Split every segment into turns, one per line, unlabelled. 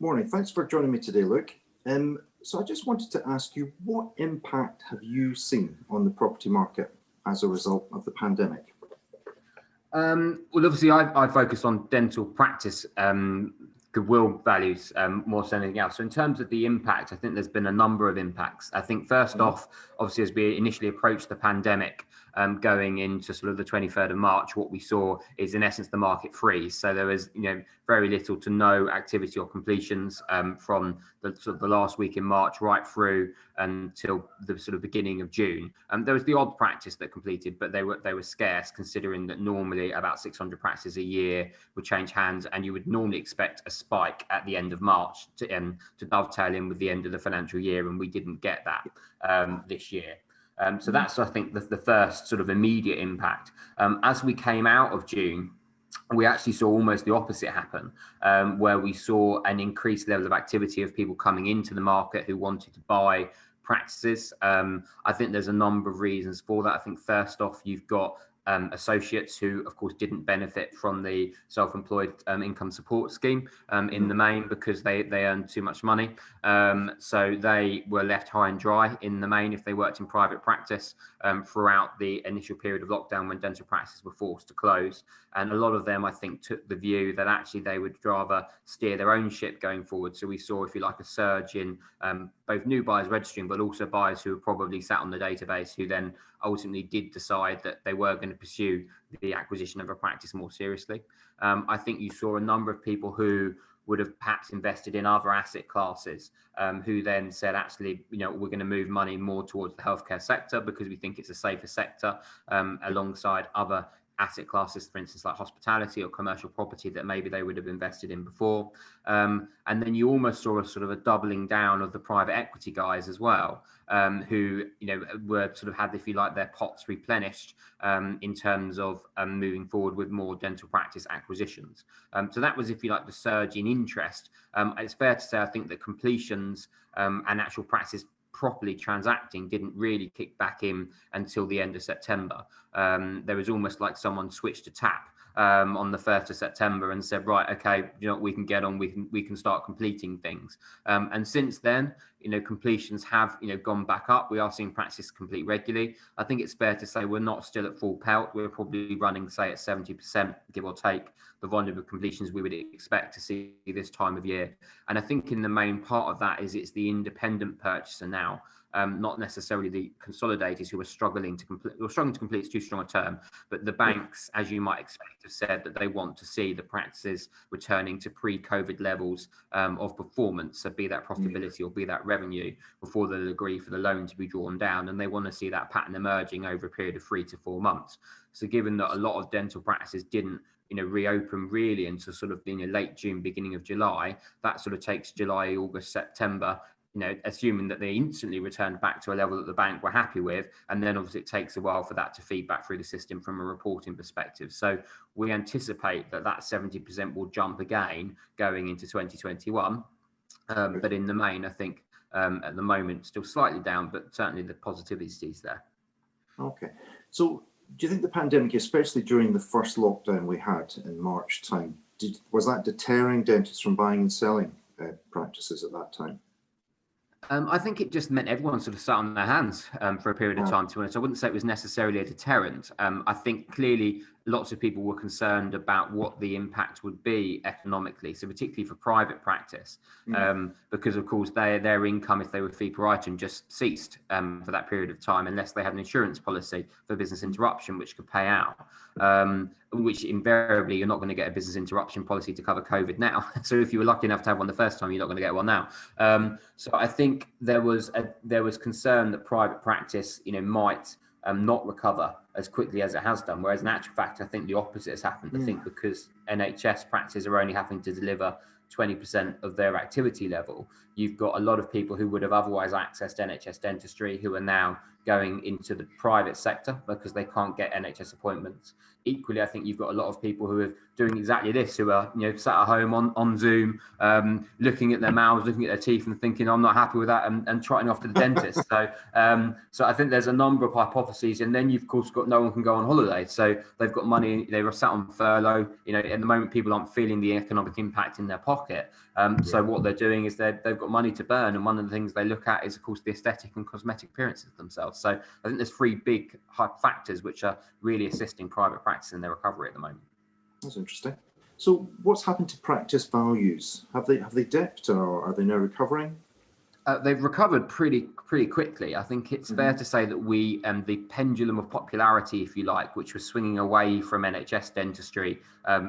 Morning. Thanks for joining me today, Luke. So I just wanted to ask you, what impact have you seen on the property market as a result of the pandemic?
Well, obviously, I focus on dental practice goodwill values more than anything else. So in terms of the impact, I think there's been a number of impacts. I think first off, obviously, as we initially approached the pandemic, going into sort of the 23rd of March, what we saw is in essence the market freeze. So there was very little to no activity or completions from the sort of the last week in March right through until the sort of beginning of June. There was the odd practice that completed, but they were scarce, considering that normally about 600 practices a year would change hands, and you would normally expect a spike at the end of March to dovetail in with the end of the financial year, and we didn't get that this year. So that's, I think, the first sort of immediate impact. As we came out of June, we actually saw almost the opposite happen, where we saw an increased level of activity of people coming into the market who wanted to buy practices. I think there's a number of reasons for that. I think first off, you've got associates who, of course, didn't benefit from the self-employed income support scheme in the main because they earned too much money. So they were left high and dry in the main if they worked in private practice throughout the initial period of lockdown when dental practices were forced to close. And a lot of them, I think, took the view that actually they would rather steer their own ship going forward. So we saw, if you like, a surge in both new buyers registering, but also buyers who were probably sat on the database who then ultimately did decide that they were going to pursue the acquisition of a practice more seriously. I think you saw a number of people who would have perhaps invested in other asset classes, who then said, actually, we're going to move money more towards the healthcare sector because we think it's a safer sector, alongside other asset classes, for instance, like hospitality or commercial property that maybe they would have invested in before. And then you almost saw a sort of a doubling down of the private equity guys as well, who, were sort of had, if you like, their pots replenished in terms of moving forward with more dental practice acquisitions. So that was, if you like, the surge in interest. It's fair to say, I think that completions and actual practice properly transacting didn't really kick back in until the end of September. There was almost like someone switched a tap on the 1st of September and said, right, okay, we can get on, we can start completing things. And since then, completions have, gone back up. We are seeing practices complete regularly. I think it's fair to say we're not still at full pelt. We're probably running, say, at 70%, give or take, the volume of completions we would expect to see this time of year. And I think in the main part of that is it's the independent purchaser now, not necessarily the consolidators who are struggling to complete. Or struggling to complete is too strong a term, but the banks, as you might expect, have said that they want to see the practices returning to pre-COVID levels of performance, so be that profitability or be that revenue, before they'll agree for the loan to be drawn down, and they want to see that pattern emerging over a period of 3 to 4 months. So given that a lot of dental practices didn't reopen really until sort of late June, beginning of July, that sort of takes July, August, September, assuming that they instantly returned back to a level that the bank were happy with. And then obviously it takes a while for that to feed back through the system from a reporting perspective. So we anticipate that 70% will jump again going into 2021. But in the main, I think at the moment, still slightly down, but certainly the positivity is there.
Okay. So do you think the pandemic, especially during the first lockdown we had in March time, was that deterring dentists from buying and selling practices at that time?
I think it just meant everyone sort of sat on their hands for a period of time, to be honest. I wouldn't say it was necessarily a deterrent. I think clearly lots of people were concerned about what the impact would be economically, so particularly for private practice, because of course their income, if they were fee per item, just ceased for that period of time, unless they had an insurance policy for business interruption which could pay out, which invariably you're not going to get a business interruption policy to cover COVID now. So if you were lucky enough to have one the first time, you're not going to get one now. So I think there was concern that private practice might not recover as quickly as it has done, whereas in actual fact I think the opposite has happened. I think because NHS practices are only having to deliver 20% of their activity level, you've got a lot of people who would have otherwise accessed NHS dentistry who are now going into the private sector because they can't get NHS appointments. Equally, I think you've got a lot of people who are doing exactly this, who are sat at home on Zoom, looking at their mouths, looking at their teeth, and thinking, "I'm not happy with that," and trotting off to the dentist. So I think there's a number of hypotheses, and then you've of course got no one can go on holiday, so they've got money. They were sat on furlough. At the moment, people aren't feeling the economic impact in their pocket. So what they're doing is they've got money to burn, and one of the things they look at is, of course, the aesthetic and cosmetic appearances of themselves. So I think there's three big factors which are really assisting private practice in their recovery at the moment.
That's interesting. So what's happened to practice values? Have they dipped, or are they now recovering?
They've recovered pretty quickly. I think it's fair to say that the pendulum of popularity, if you like, which was swinging away from NHS dentistry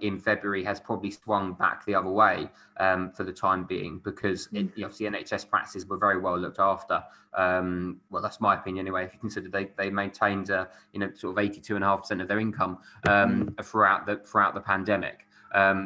in February, has probably swung back the other way for the time being, because obviously NHS practices were very well looked after. Well, that's my opinion anyway. If you consider they maintained sort of 82.5% of their income throughout the pandemic.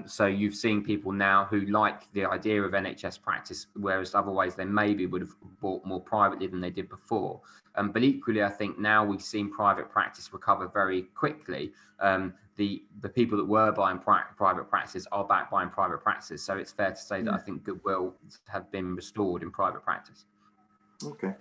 So you've seen people now who like the idea of NHS practice, whereas otherwise they maybe would have bought more privately than they did before. But equally, I think now we've seen private practice recover very quickly. The people that were buying private practices are back buying private practices. So it's fair to say that I think goodwill have been restored in private practice.
Okay.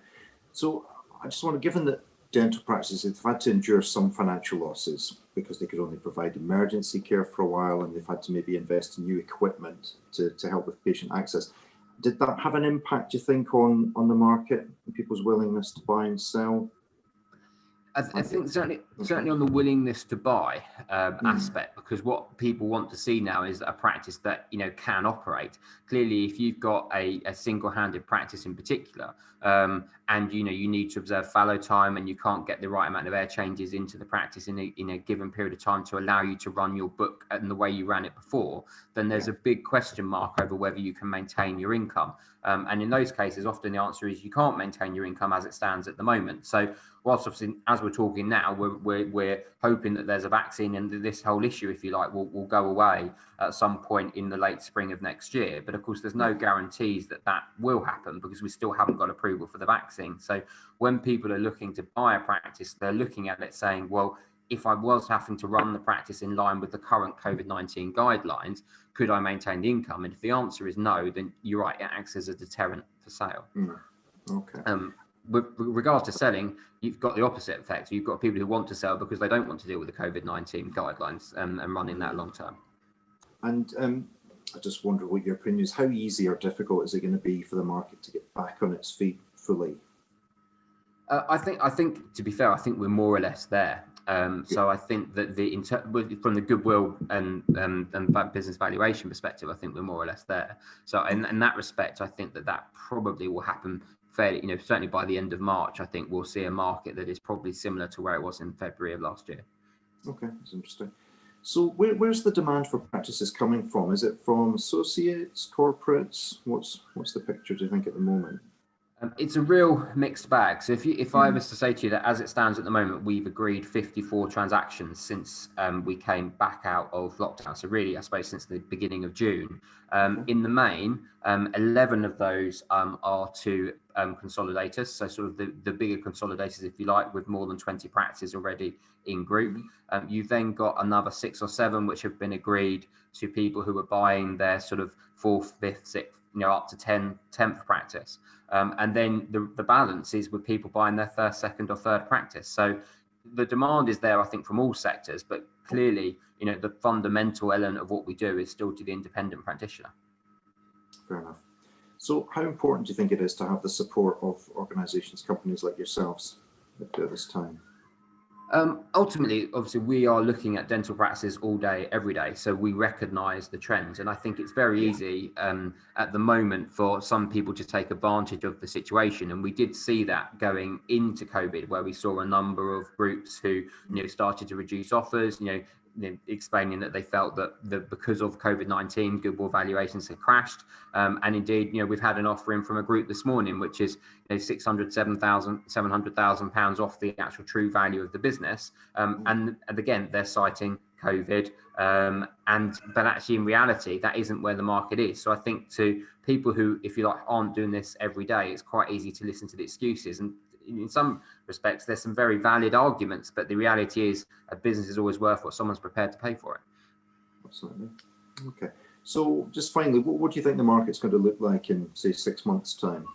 So I just want to, given that dental practices have had to endure some financial losses because they could only provide emergency care for a while, and they've had to maybe invest in new equipment to help with patient access. Did that have an impact, do you think, on the market and people's willingness to buy and sell?
I think certainly on the willingness to buy aspect, because what people want to see now is a practice that can operate. Clearly, if you've got a single-handed practice in particular, and you need to observe fallow time, and you can't get the right amount of air changes into the practice in a given period of time to allow you to run your book in the way you ran it before, then there's a big question mark over whether you can maintain your income. And in those cases, often the answer is you can't maintain your income as it stands at the moment. So whilst obviously, as we're talking now, we're hoping that there's a vaccine and this whole issue, if you like, will go away at some point in the late spring of next year. But of course, there's no guarantees that will happen, because we still haven't got approval for the vaccine. So when people are looking to buy a practice, they're looking at it saying, well, if I was having to run the practice in line with the current COVID-19 guidelines, could I maintain the income? And if the answer is no, then you're right, it acts as a deterrent for sale.
Okay.
With regards to selling, you've got the opposite effect. You've got people who want to sell because they don't want to deal with the COVID-19 guidelines and running that long term. And
I just wonder what your opinion is. How easy or difficult is it going to be for the market to get back on its feet fully?
I think, to be fair, I think we're more or less there. So I think that from the goodwill and business valuation perspective, I think we're more or less there. So in that respect, I think that probably will happen fairly, certainly by the end of March. I think we'll see a market that is probably similar to where it was in February of last year.
Okay, that's interesting. So where's the demand for practices coming from? Is it from associates, corporates? What's the picture, do you think, at the moment?
It's a real mixed bag. So if I was to say to you that as it stands at the moment, we've agreed 54 transactions since we came back out of lockdown. So really, I suppose since the beginning of June. In the main, 11 of those are to consolidators. So sort of the bigger consolidators, if you like, with more than 20 practices already in group. You've then got another 6 or 7 which have been agreed to people who are buying their sort of 4th, 5th, 6th, up to 10th practice. And then the balance is with people buying their first, second or third practice. So the demand is there, I think, from all sectors, but clearly, the fundamental element of what we do is still to the independent practitioner.
Fair enough. So how important do you think it is to have the support of organisations, companies like yourselves at this time?
Ultimately, obviously, we are looking at dental practices all day, every day. So we recognise the trends. And I think it's very easy at the moment for some people to take advantage of the situation. And we did see that going into COVID, where we saw a number of groups who started to reduce offers, explaining that they felt that because of COVID-19, goodwill valuations had crashed. And indeed, we've had an offer in from a group this morning, which is £700,000 off the actual true value of the business. And again, they're citing COVID. But actually, in reality, that isn't where the market is. So I think to people who, if you like, aren't doing this every day, it's quite easy to listen to the excuses. And in some respects, there's some very valid arguments, but the reality is a business is always worth what someone's prepared to pay for it.
Absolutely. Okay. So just finally, what do you think the market's going to look like in, say, 6 months' time?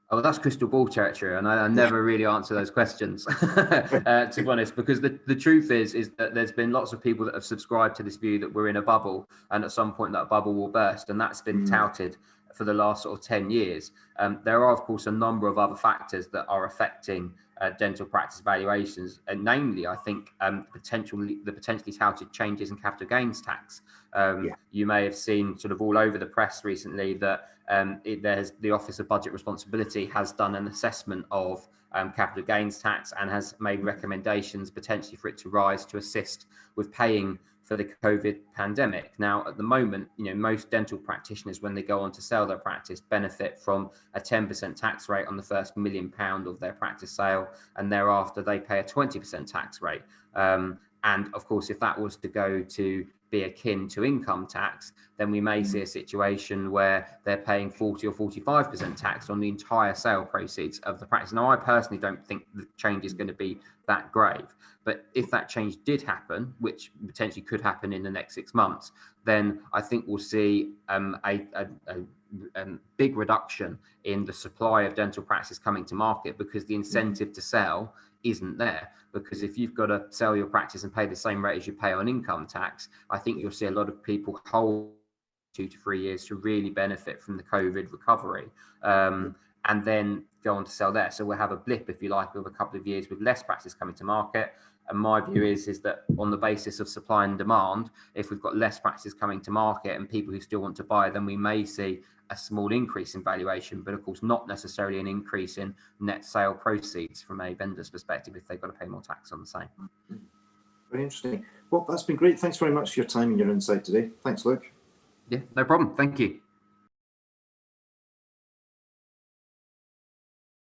Oh, that's crystal ball territory, and I never really answer those questions, to be honest, because the truth is that there's been lots of people that have subscribed to this view that we're in a bubble, and at some point that bubble will burst, and that's been touted for the last sort of 10 years. There are, of course, a number of other factors that are affecting dental practice valuations, and namely, I think, the potentially touted changes in capital gains tax. You may have seen sort of all over the press recently that the Office of Budget Responsibility has done an assessment of capital gains tax and has made recommendations potentially for it to rise to assist with paying for the COVID pandemic. Now, at the moment, most dental practitioners, when they go on to sell their practice, benefit from a 10% tax rate on the first £1 million of their practice sale, and thereafter they pay a 20% tax rate. And of course, if that was to go to be akin to income tax, then we may see a situation where they're paying 40 or 45% tax on the entire sale proceeds of the practice. Now, I personally don't think the change is going to be that grave, but if that change did happen, which potentially could happen in the next 6 months, then I think we'll see a big reduction in the supply of dental practice coming to market, because the incentive to sell isn't there. Because if you've got to sell your practice and pay the same rate as you pay on income tax, I think you'll see a lot of people hold 2 to 3 years to really benefit from the COVID recovery, and then go on to sell there. So we'll have a blip, if you like, of a couple of years with less practice coming to market. And my view is that on the basis of supply and demand, if we've got less practice coming to market and people who still want to buy, then we may see a small increase in valuation, but of course not necessarily an increase in net sale proceeds from a vendor's perspective if they've got to pay more tax on the same.
Very interesting. Well, that's been great. Thanks very much for your time and your insight today. Thanks, Luke.
Yeah, no problem. Thank you.